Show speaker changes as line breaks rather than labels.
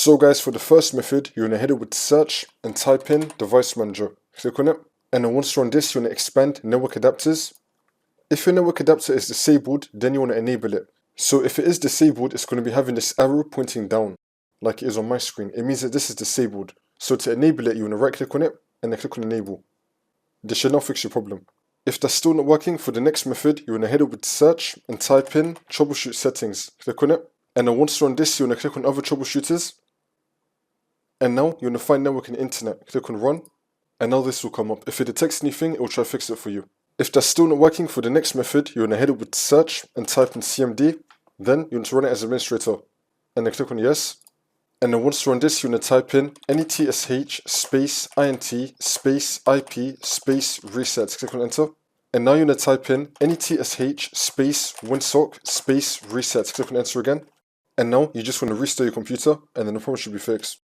So guys, for the first method, you're going to head over to search and type in device manager. Click on it. And then once you're on this, you want to expand network adapters. If your network adapter is disabled, then you want to enable it. So if it is disabled, it's going to be having this arrow pointing down, like it is on my screen. It means that this is disabled. So to enable it, you want to right click on it and then click on enable. This should now fix your problem. If that's still not working, for the next method, you want to head over to search and type in troubleshoot settings. Click on it. And then once you're on this, you want to click on other troubleshooters. And now you want to find network and internet. Click on run. And now this will come up. If it detects anything, it will try to fix it for you. If that's still not working, for the next method, you want to head over to search and type in CMD. Then you want to run it as administrator. And then click on yes. And then once you're on this, you want to type in netsh space int space IP space reset. Click on enter. And now you want to type in netsh space winsock space reset. Click on enter again. And now you just want to restart your computer and then the problem should be fixed.